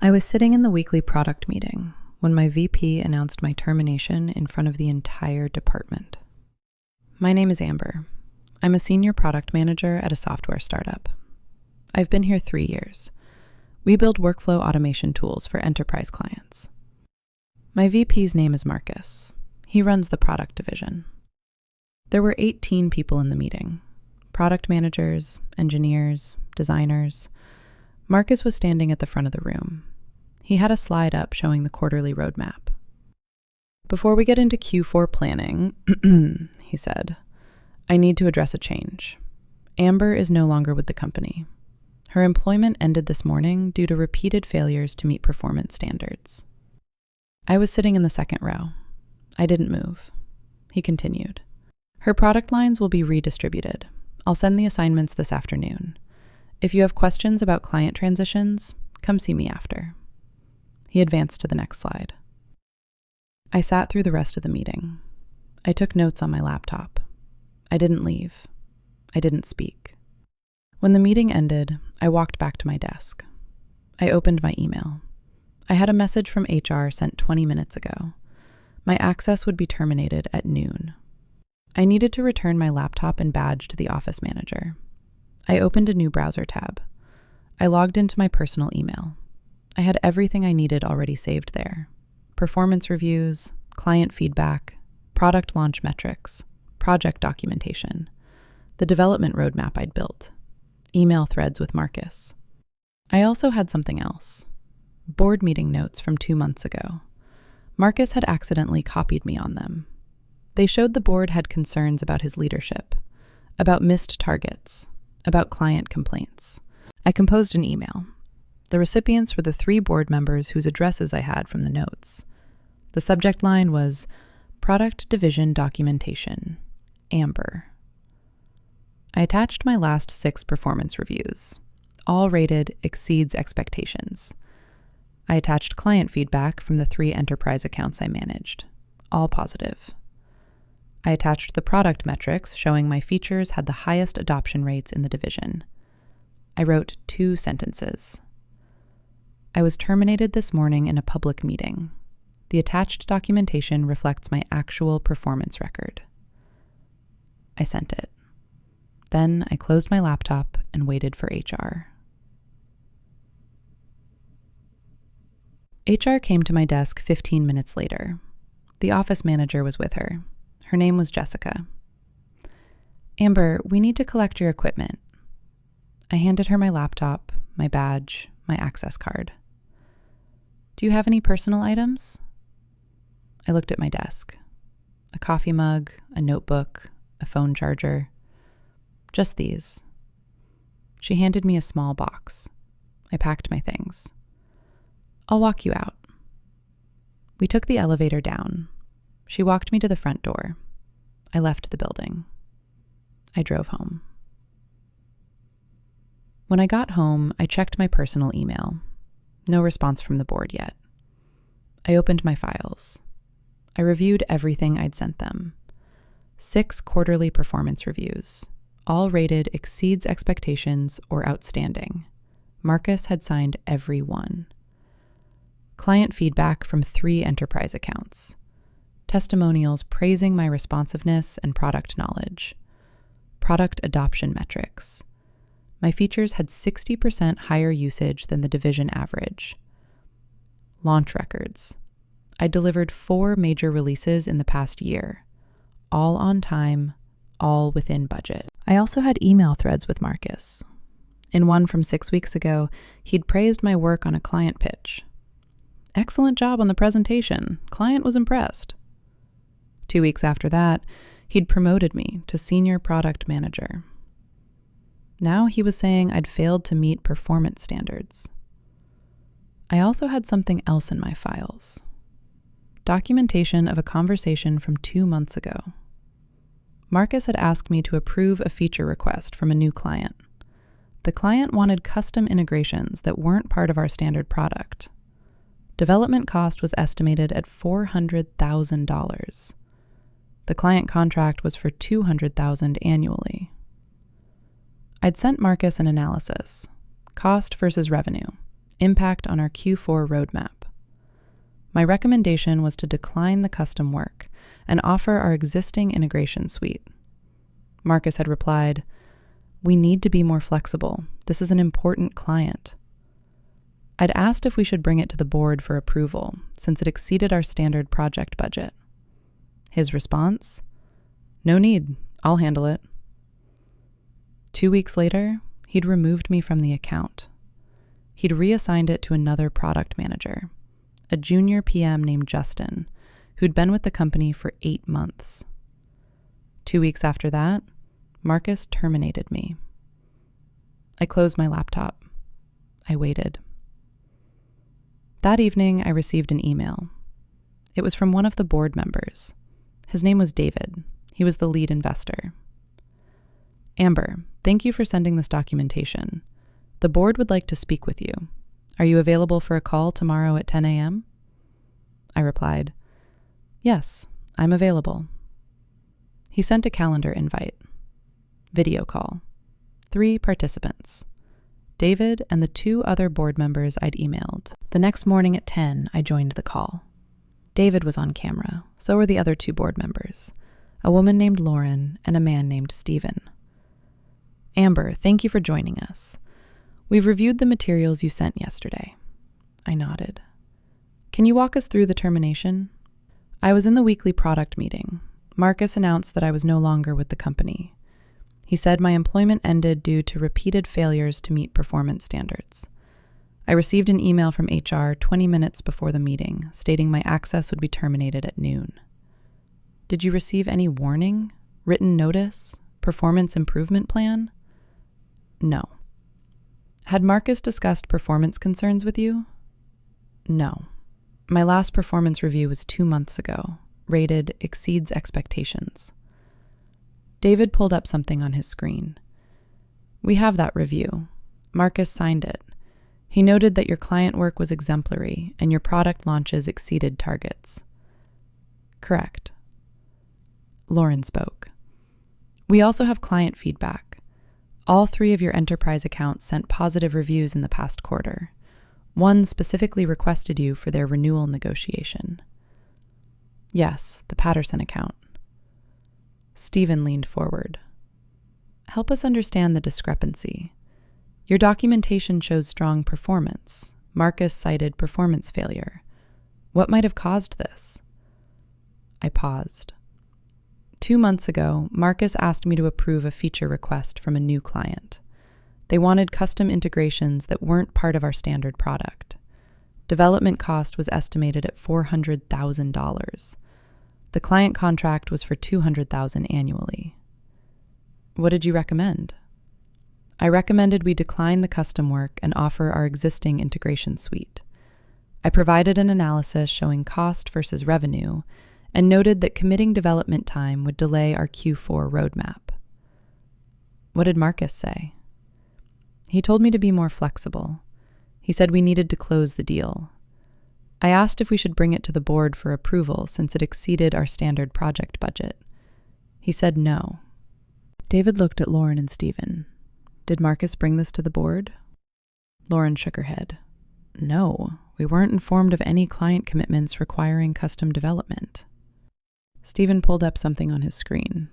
I was sitting in the weekly product meeting when my VP announced my termination in front of the entire department. My name is Amber. I'm a senior product manager at a software startup. I've been here 3 years. We build workflow automation tools for enterprise clients. My VP's name is Marcus. He runs the product division. There were 18 people in the meeting: product managers, engineers, designers. Marcus was standing at the front of the room. He had a slide up showing the quarterly roadmap. "Before we get into Q4 planning," he said, "I need to address a change. Amber is no longer with the company. Her employment ended this morning due to repeated failures to meet performance standards." I was sitting in the second row. I didn't move. He continued, "Her product lines will be redistributed. I'll send the assignments this afternoon. If you have questions about client transitions, come see me after." He advanced to the next slide. I sat through the rest of the meeting. I took notes on my laptop. I didn't leave. I didn't speak. When the meeting ended, I walked back to my desk. I opened my email. I had a message from HR sent 20 minutes ago. My access would be terminated at noon. I needed to return my laptop and badge to the office manager. I opened a new browser tab. I logged into my personal email. I had everything I needed already saved there: performance reviews, client feedback, product launch metrics, project documentation, the development roadmap I'd built, email threads with Marcus. I also had something else: board meeting notes from 2 months ago. Marcus had accidentally copied me on them. They showed the board had concerns about his leadership, about missed targets, about client complaints. I composed an email. The recipients were the 3 board members whose addresses I had from the notes. The subject line was Product Division Documentation, Amber. I attached my last 6 performance reviews, all rated exceeds expectations. I attached client feedback from the 3 enterprise accounts I managed, all positive. I attached the product metrics showing my features had the highest adoption rates in the division. I wrote 2 sentences. I was terminated this morning in a public meeting. The attached documentation reflects my actual performance record. I sent it. Then I closed my laptop and waited for HR. HR came to my desk 15 minutes later. The office manager was with her. Her name was Jessica. "Amber, we need to collect your equipment." I handed her my laptop, my badge, my access card. "Do you have any personal items?" I looked at my desk. A coffee mug, a notebook, a phone charger. Just these. She handed me a small box. I packed my things. "I'll walk you out." We took the elevator down. She walked me to the front door. I left the building. I drove home. When I got home, I checked my personal email. No response from the board yet. I opened my files. I reviewed everything I'd sent them. 6 quarterly performance reviews, all rated exceeds expectations or outstanding. Marcus had signed every one. Client feedback from 3 enterprise accounts. Testimonials praising my responsiveness and product knowledge. Product adoption metrics. My features had 60% higher usage than the division average. Launch records. I delivered 4 major releases in the past year, all on time, all within budget. I also had email threads with Marcus. In one from 6 weeks ago, he'd praised my work on a client pitch. "Excellent job on the presentation. Client was impressed." 2 weeks after that, he'd promoted me to senior product manager. Now he was saying I'd failed to meet performance standards. I also had something else in my files. Documentation of a conversation from 2 months ago. Marcus had asked me to approve a feature request from a new client. The client wanted custom integrations that weren't part of our standard product. Development cost was estimated at $400,000. The client contract was for $200,000 annually. I'd sent Marcus an analysis, cost versus revenue, Impact on our Q4 roadmap. My recommendation was to decline the custom work and offer our existing integration suite. Marcus had replied, "We need to be more flexible. This is an important client." I'd asked if we should bring it to the board for approval, since it exceeded our standard project budget. His response? "No need. I'll handle it." 2 weeks later, he'd removed me from the account. He'd reassigned it to another product manager, a junior PM named Justin, who'd been with the company for 8 months. 2 weeks after that, Marcus terminated me. I closed my laptop. I waited. That evening, I received an email. It was from one of the board members. His name was David. He was the lead investor. "Amber, thank you for sending this documentation. The board would like to speak with you. Are you available for a call tomorrow at 10 a.m.? I replied, "Yes, I'm available." He sent a calendar invite. Video call. 3 participants. David and the 2 other board members I'd emailed. The next morning at 10, I joined the call. David was on camera, so were the other 2 board members, a woman named Lauren and a man named Stephen. "Amber, thank you for joining us. We've reviewed the materials you sent yesterday." I nodded. "Can you walk us through the termination?" I was in the weekly product meeting. Marcus announced that I was no longer with the company. He said my employment ended due to repeated failures to meet performance standards. I received an email from HR 20 minutes before the meeting, stating my access would be terminated at noon. "Did you receive any warning, written notice, performance improvement plan?" No. "Had Marcus discussed performance concerns with you?" No. My last performance review was 2 months ago, rated exceeds expectations. David pulled up something on his screen. "We have that review. Marcus signed it. He noted that your client work was exemplary and your product launches exceeded targets." "Correct." Lauren spoke. "We also have client feedback. All 3 of your enterprise accounts sent positive reviews in the past quarter. One specifically requested you for their renewal negotiation." "Yes, the Patterson account." Stephen leaned forward. "Help us understand the discrepancy. Your documentation shows strong performance. Marcus cited performance failure. What might have caused this?" I paused. 2 months ago, Marcus asked me to approve a feature request from a new client. They wanted custom integrations that weren't part of our standard product. Development cost was estimated at $400,000. The client contract was for $200,000 annually. "What did you recommend?" I recommended we decline the custom work and offer our existing integration suite. I provided an analysis showing cost versus revenue and noted that committing development time would delay our Q4 roadmap. "What did Marcus say?" He told me to be more flexible. He said we needed to close the deal. I asked if we should bring it to the board for approval since it exceeded our standard project budget. He said no. David looked at Lauren and Stephen. "Did Marcus bring this to the board?" Lauren shook her head. "No, we weren't informed of any client commitments requiring custom development." Stephen pulled up something on his screen.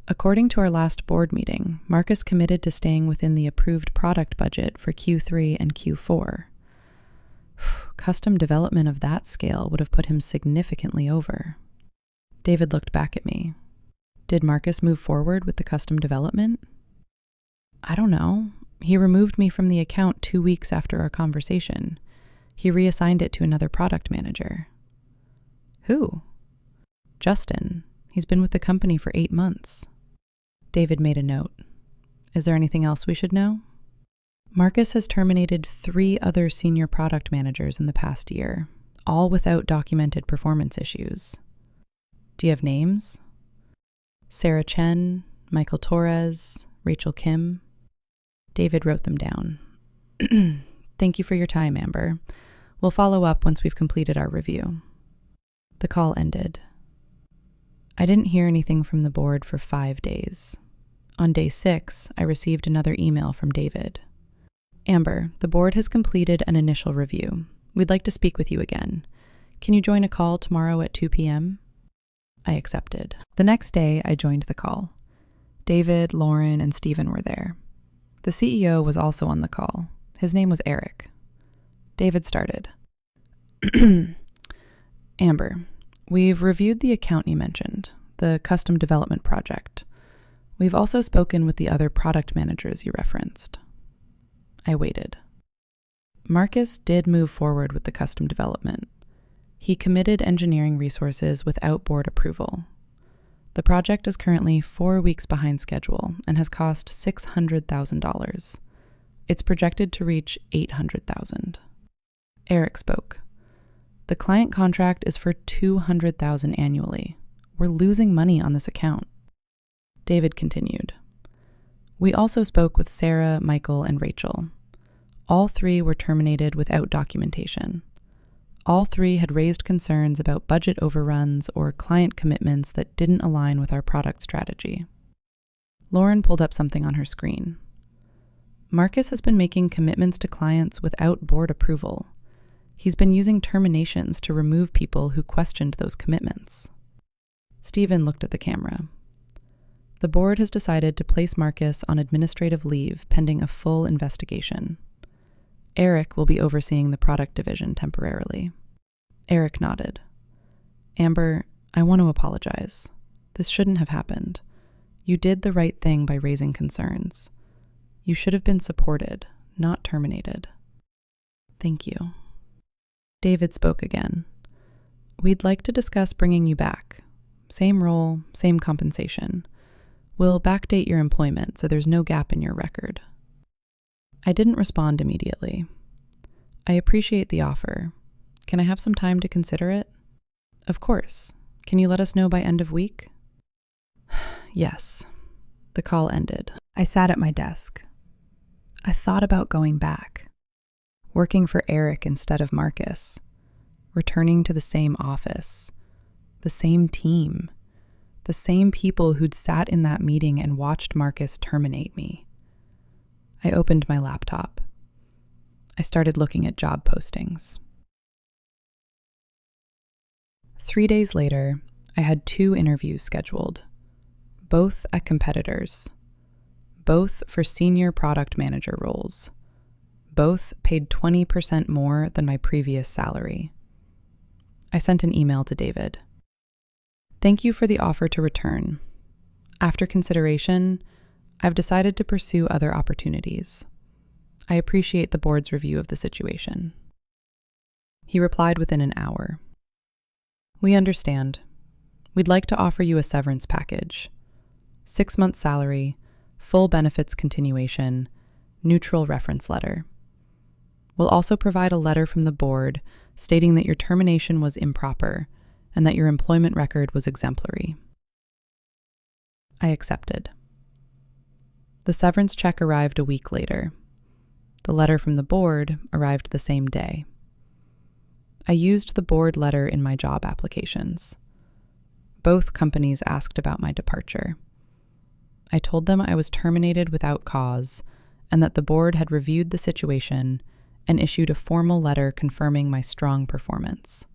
"According to our last board meeting, Marcus committed to staying within the approved product budget for Q3 and Q4. Custom development of that scale would have put him significantly over." David looked back at me. "Did Marcus move forward with the custom development?" "I don't know. He removed me from the account 2 weeks after our conversation. He reassigned it to another product manager." "Who?" "Justin. He's been with the company for 8 months. David made a note. "Is there anything else we should know?" "Marcus has terminated 3 other senior product managers in the past year, all without documented performance issues." "Do you have names?" "Sarah Chen, Michael Torres, Rachel Kim." David wrote them down. "Thank you for your time, Amber. We'll follow up once we've completed our review." The call ended. I didn't hear anything from the board for 5 days. On day 6, I received another email from David. Amber, the board has completed an initial review. We'd like to speak with you again. Can you join a call tomorrow at 2 p.m.? I accepted. The next day, I joined the call. David, Lauren, and Stephen were there. The CEO was also on the call. His name was Eric. David started. Amber, we've reviewed the account you mentioned, the custom development project. We've also spoken with the other product managers you referenced. I waited. Marcus did move forward with the custom development. He committed engineering resources without board approval. The project is currently 4 weeks behind schedule and has cost $600,000. It's projected to reach $800,000. Eric spoke. The client contract is for $200,000 annually. We're losing money on this account. David continued. We also spoke with Sarah, Michael, and Rachel. All three were terminated without documentation. All three had raised concerns about budget overruns or client commitments that didn't align with our product strategy. Lauren pulled up something on her screen. Marcus has been making commitments to clients without board approval. He's been using terminations to remove people who questioned those commitments. Stephen looked at the camera. The board has decided to place Marcus on administrative leave pending a full investigation. Eric will be overseeing the product division temporarily. Eric nodded. Amber, I want to apologize. This shouldn't have happened. You did the right thing by raising concerns. You should have been supported, not terminated. Thank you. David spoke again. We'd like to discuss bringing you back. Same role, same compensation. We'll backdate your employment so there's no gap in your record. I didn't respond immediately. I appreciate the offer. Can I have some time to consider it? Of course. Can you let us know by end of week? Yes. The call ended. I sat at my desk. I thought about going back. Working for Eric instead of Marcus. Returning to the same office. The same team. The same people who'd sat in that meeting and watched Marcus terminate me. I opened my laptop. I started looking at job postings. 3 days later, I had 2 interviews scheduled, both at competitors, both for senior product manager roles. Both paid 20% more than my previous salary. I sent an email to David. Thank you for the offer to return. After consideration, I've decided to pursue other opportunities. I appreciate the board's review of the situation. He replied within an hour. We understand. We'd like to offer you a severance package. 6 months salary, full benefits continuation, neutral reference letter. We'll also provide a letter from the board stating that your termination was improper and that your employment record was exemplary. I accepted. The severance check arrived a week later. The letter from the board arrived the same day. I used the board letter in my job applications. Both companies asked about my departure. I told them I was terminated without cause and that the board had reviewed the situation and issued a formal letter confirming my strong performance.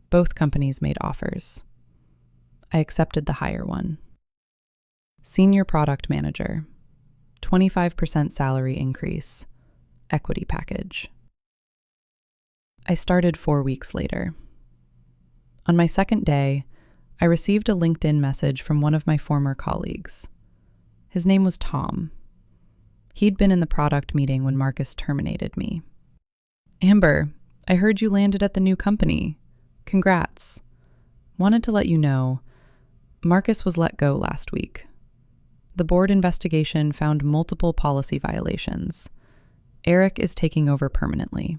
Both companies made offers. I accepted the higher one. Senior Product Manager, 25% salary increase, equity package. I started 4 weeks later. On my second day, I received a LinkedIn message from one of my former colleagues. His name was Tom. He'd been in the product meeting when Marcus terminated me. Amber, I heard you landed at the new company. Congrats. Wanted to let you know, Marcus was let go last week. The board investigation found multiple policy violations. Eric is taking over permanently.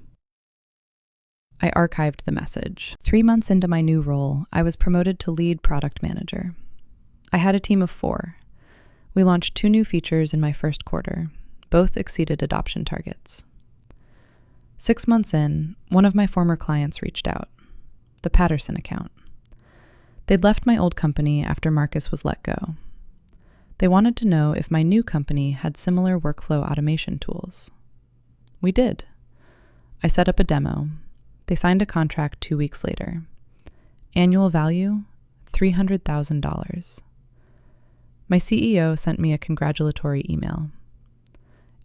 I archived the message. 3 months into my new role, I was promoted to lead product manager. I had a team of 4. We launched 2 new features in my first quarter. Both exceeded adoption targets. 6 months in, one of my former clients reached out. The Patterson account. They'd left my old company after Marcus was let go. They wanted to know if my new company had similar workflow automation tools. We did. I set up a demo. They signed a contract 2 weeks later. Annual value, $300,000. My CEO sent me a congratulatory email.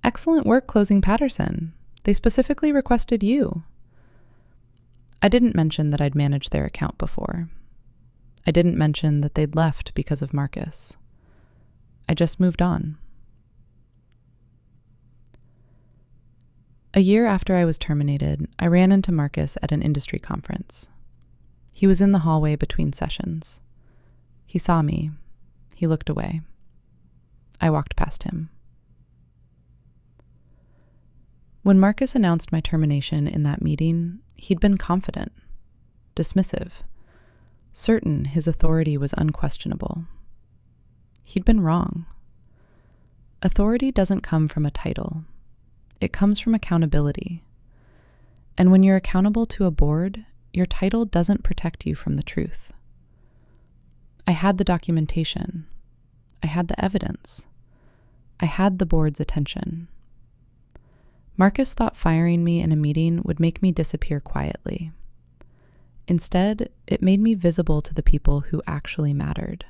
Excellent work closing Patterson. They specifically requested you. I didn't mention that I'd managed their account before. I didn't mention that they'd left because of Marcus. I just moved on. A year after I was terminated, I ran into Marcus at an industry conference. He was in the hallway between sessions. He saw me. He looked away. I walked past him. When Marcus announced my termination in that meeting, he'd been confident, dismissive, certain his authority was unquestionable. He'd been wrong. Authority doesn't come from a title. It comes from accountability. And when you're accountable to a board, your title doesn't protect you from the truth. I had the documentation. I had the evidence. I had the board's attention. Marcus thought firing me in a meeting would make me disappear quietly. Instead, it made me visible to the people who actually mattered.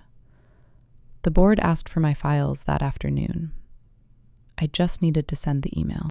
The board asked for my files that afternoon. I just needed to send the email.